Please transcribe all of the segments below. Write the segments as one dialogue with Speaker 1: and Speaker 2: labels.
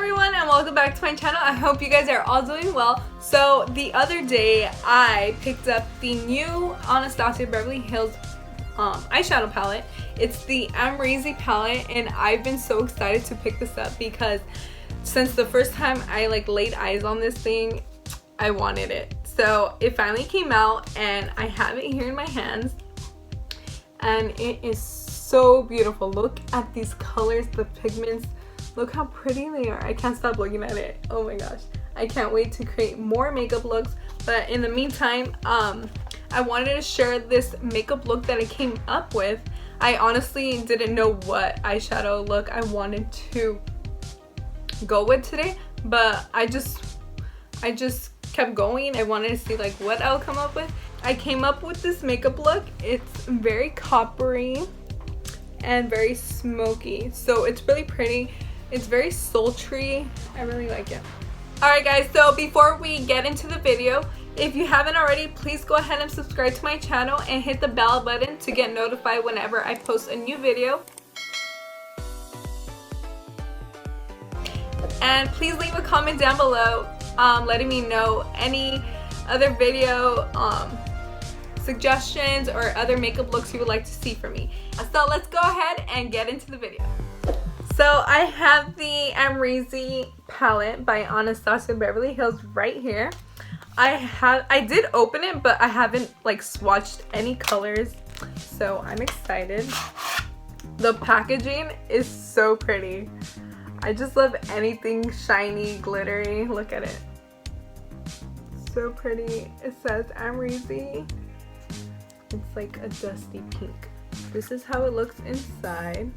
Speaker 1: everyone and welcome back to my channel. I hope you guys are all doing well. So the other day I picked up the new Anastasia Beverly Hills eyeshadow palette. It's the AMREZY palette and I've been so excited to pick this up because since the first time I laid eyes on this thing, I wanted it. So it finally came out and I have it here in my hands and it is so beautiful. Look at these colors, the pigments. Look how pretty they are. I can't stop looking at it. Oh my gosh. I can't wait to create more makeup looks. But in the meantime, I wanted to share this makeup look that I came up with. I honestly didn't know what eyeshadow look I wanted to go with today, but I just kept going. I wanted to see what I'll come up with. I came up with this makeup look. It's very coppery and very smoky, so it's really pretty. It's very sultry. I really like it. Alright guys, so before we get into the video, if you haven't already, please go ahead and subscribe to my channel and hit the bell button to get notified whenever I post a new video. And please leave a comment down below letting me know any other video suggestions or other makeup looks you would like to see from me. So let's go ahead and get into the video. So I have the AMREZY palette by Anastasia Beverly Hills right here. I did open it, but I haven't swatched any colors, so I'm excited. The packaging is so pretty. I just love anything shiny, glittery. Look at it. So pretty. It says AMREZY. It's like a dusty pink. This is how it looks inside.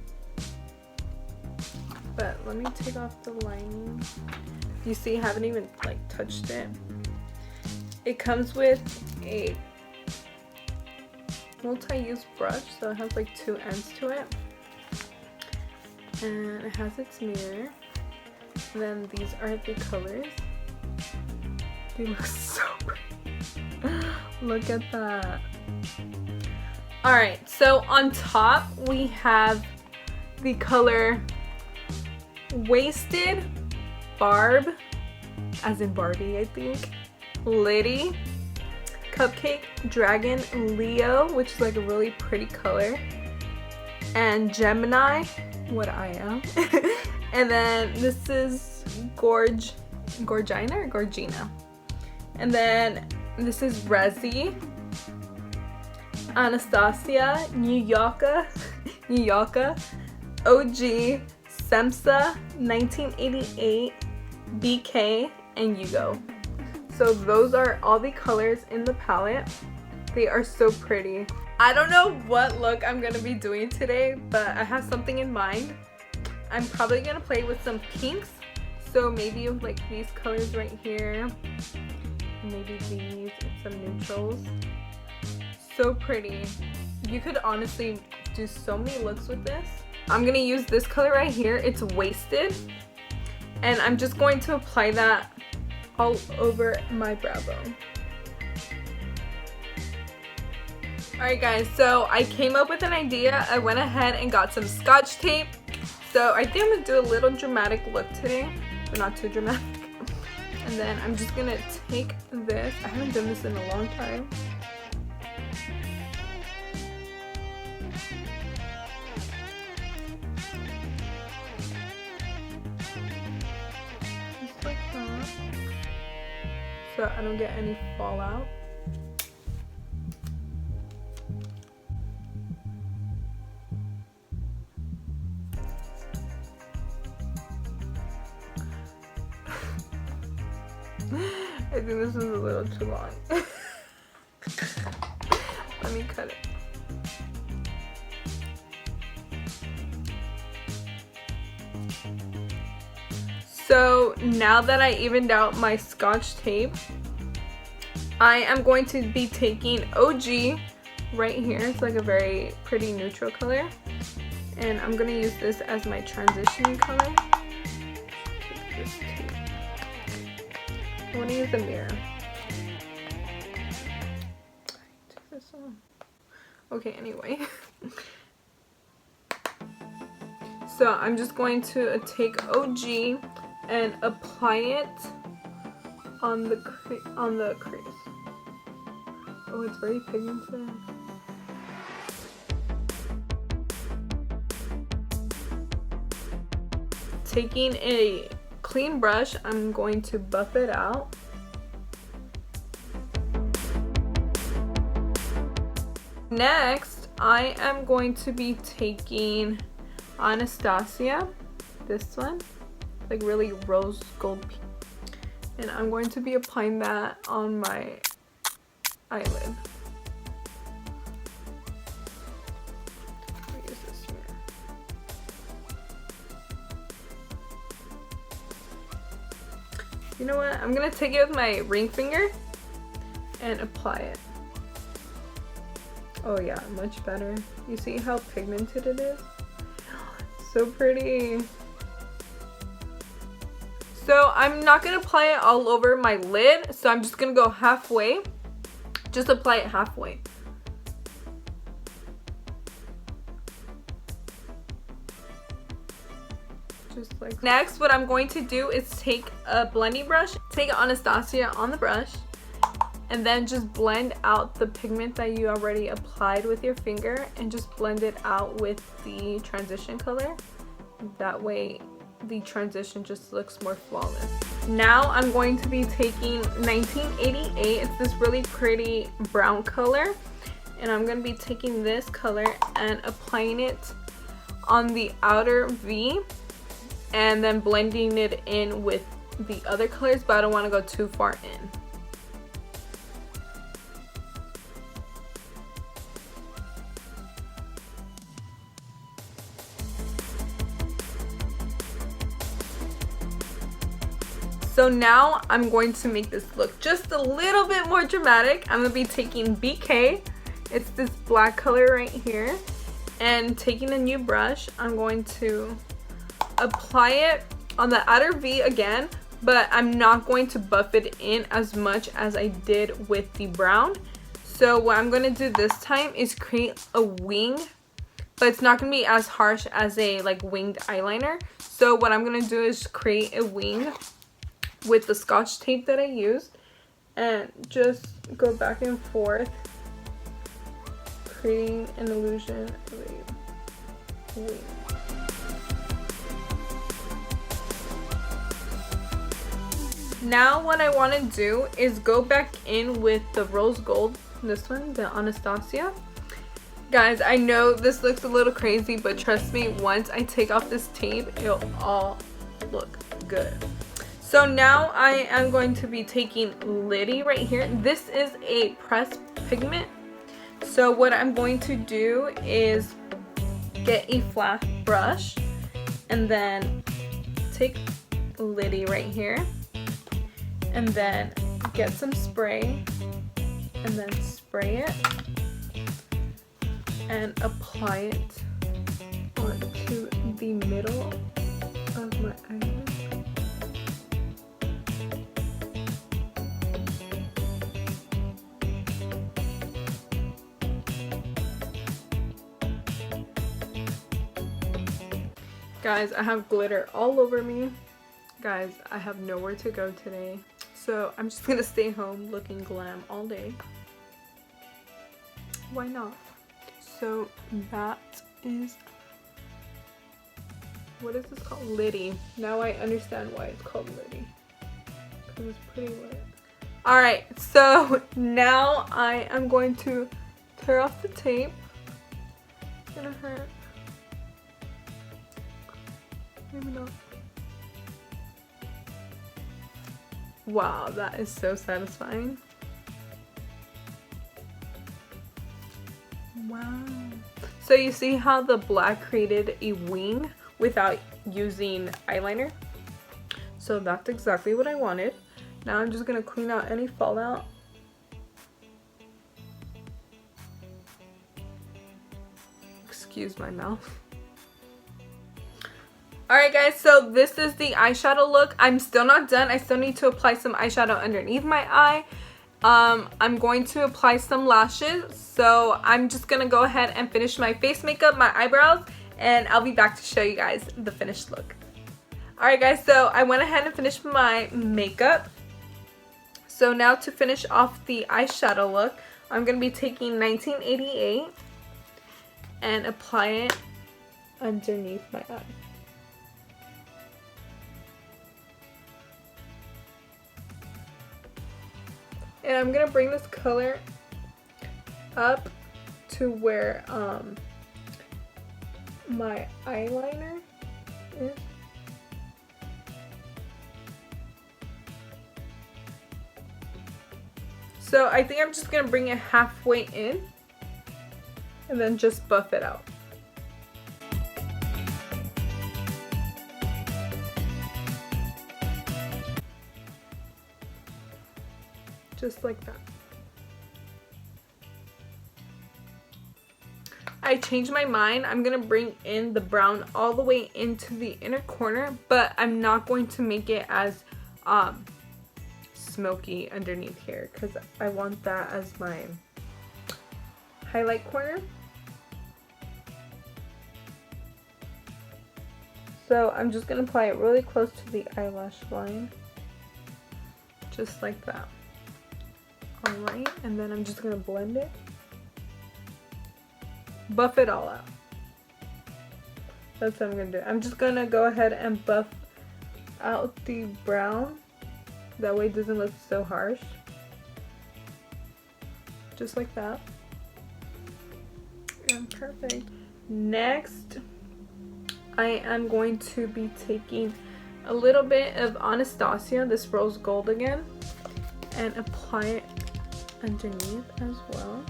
Speaker 1: But let me take off the lining. You see, I haven't even touched it. It comes with a multi-use brush, so it has two ends to it. And it has its mirror. And then these are the colors. They look so pretty. Look at that. Alright, so on top we have the color Wasted, Barb, as in Barbie I think, Liddy, Cupcake, Dragon, Leo, which is a really pretty color, and Gemini, what I am. And then this is Gorgina or Gorgina. And then this is Rezi, Anastasia, New Yorker, OG, Semsa, 1988, BK, and Yugo. So those are all the colors in the palette. They are so pretty. I don't know what look I'm gonna be doing today, but I have something in mind. I'm probably gonna play with some pinks. So maybe these colors right here. Maybe these and some neutrals. So pretty. You could honestly do so many looks with this. I'm gonna use this color right here. It's Wasted. And I'm just going to apply that all over my brow bone. Alright guys, so I came up with an idea. I went ahead and got some Scotch tape. So I think I'm gonna do a little dramatic look today, but not too dramatic. And then I'm just gonna take this. I haven't done this in a long time. Just like that. So I don't get any fallout. I think this is a little too long. Let me cut it. So now that I evened out my Scotch tape, I am going to be taking OG right here. It's a very pretty neutral color. And I'm going to use this as my transition color. Take this tape. I want to use a mirror. Take this off. Okay, anyway. So I'm just going to take OG and apply it on the crease. Oh, it's very pigmented. Taking a clean brush, I'm going to buff it out. Next, I am going to be taking Anastasia, this one, like really rose gold pink, and I'm going to be applying that on my eyelid. You know what? I'm gonna take it with my ring finger and apply it. Oh yeah, much better. You see how pigmented it is? So pretty. So I'm not gonna apply it all over my lid, so I'm just gonna go halfway. Just apply it halfway. Just like next, what I'm going to do is take a blending brush, take Anastasia on the brush, and then just blend out the pigment that you already applied with your finger and just blend it out with the transition color. That way the transition just looks more flawless. Now I'm going to be taking 1988. It's this really pretty brown color, and I'm going to be taking this color and applying it on the outer V and then blending it in with the other colors, but I don't want to go too far in. So now I'm going to make this look just a little bit more dramatic. I'm going to be taking BK. It's this black color right here. And taking a new brush, I'm going to apply it on the outer V again, but I'm not going to buff it in as much as I did with the brown. So what I'm going to do this time is create a wing, but it's not going to be as harsh as a like winged eyeliner. So what I'm going to do is create a wing with the Scotch tape that I used and just go back and forth, creating an illusion of a wing. Now what I want to do is go back in with the rose gold, this one, the Anastasia. Guys, I know this looks a little crazy, but trust me, once I take off this tape, it'll all look good. So now I am going to be taking Liddy right here. This is a pressed pigment. So what I'm going to do is get a flat brush and then take Liddy right here. And then get some spray and then spray it and apply it onto the middle of my eyelid. Guys, I have glitter all over me. Guys, I have nowhere to go today. So I'm just gonna stay home looking glam all day. Why not? So that is, what is this called? Liddy. Now I understand why it's called Liddy. Because it's pretty lit. Alright, so now I am going to tear off the tape. It's gonna hurt. Maybe not. Wow, that is so satisfying. Wow. So you see how the black created a wing without using eyeliner? So that's exactly what I wanted. Now I'm just gonna clean out any fallout. Excuse my mouth. Alright guys, so this is the eyeshadow look. I'm still not done. I still need to apply some eyeshadow underneath my eye. I'm going to apply some lashes. So I'm just going to go ahead and finish my face makeup, my eyebrows, and I'll be back to show you guys the finished look. Alright guys, so I went ahead and finished my makeup. So now to finish off the eyeshadow look, I'm going to be taking 1988 and apply it underneath my eye. And I'm going to bring this color up to where my eyeliner is. So I think I'm just going to bring it halfway in and then just buff it out. Just like that. I changed my mind. I'm going to bring in the brown all the way into the inner corner, but I'm not going to make it as smoky underneath here because I want that as my highlight corner. So I'm just going to apply it really close to the eyelash line. Just like that. Alright, and then I'm just going to blend it. Buff it all out. That's what I'm going to do. I'm just going to go ahead and buff out the brown. That way it doesn't look so harsh. Just like that. And perfect. Next, I am going to be taking a little bit of Anastasia, this rose gold again, and apply it underneath as well.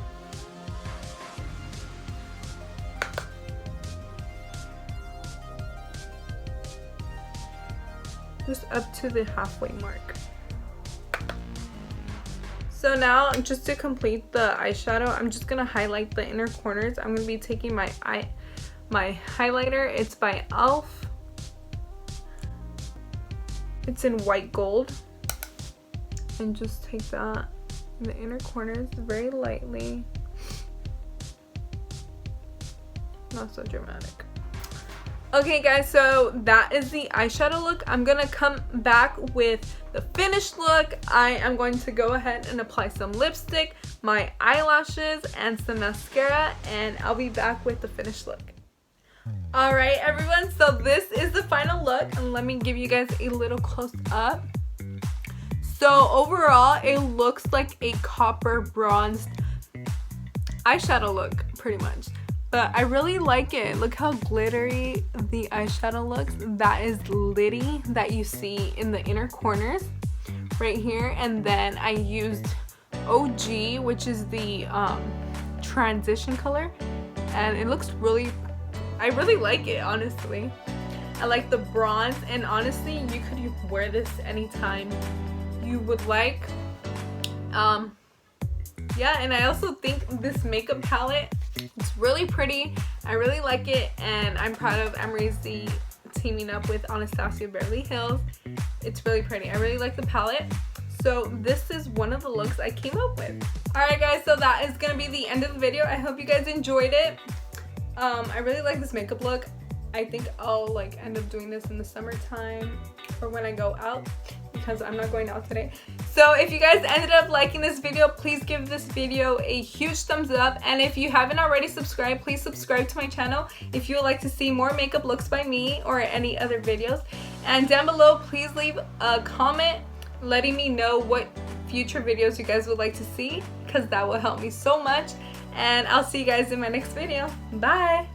Speaker 1: Just up to the halfway mark. So now, just to complete the eyeshadow, I'm just gonna highlight the inner corners. I'm gonna be taking my highlighter. It's by e.l.f. It's in white gold, and just take that in the inner corners very lightly. Not so dramatic. Okay guys, so that is the eyeshadow look. I'm gonna come back with the finished look. I am going to go ahead and apply some lipstick, my eyelashes, and some mascara, and I'll be back with the finished look. Alright everyone, so this is the final look, and let me give you guys a little close up. So overall, it looks like a copper bronzed eyeshadow look, pretty much. But I really like it. Look how glittery the eyeshadow looks. That is Liddy that you see in the inner corners right here. And then I used OG, which is the transition color. And it looks really, I really like it, honestly. I like the bronze, and honestly, you could wear this anytime you would like. Yeah, and I also think this makeup palette, it's really pretty. I really like it, and I'm proud of AMREZY teaming up with ANASTASIA Beverly Hills. It's really pretty. I really like the palette. So this is one of the looks I came up with. Alright guys, so that is going to be the end of the video. I hope you guys enjoyed it. I really like this makeup look. I think I'll end up doing this in the summertime or when I go out, because I'm not going out today. So if you guys ended up liking this video, please give this video a huge thumbs up. And if you haven't already subscribed, please subscribe to my channel if you would like to see more makeup looks by me or any other videos. And down below, please leave a comment letting me know what future videos you guys would like to see, because that will help me so much. And I'll see you guys in my next video. Bye!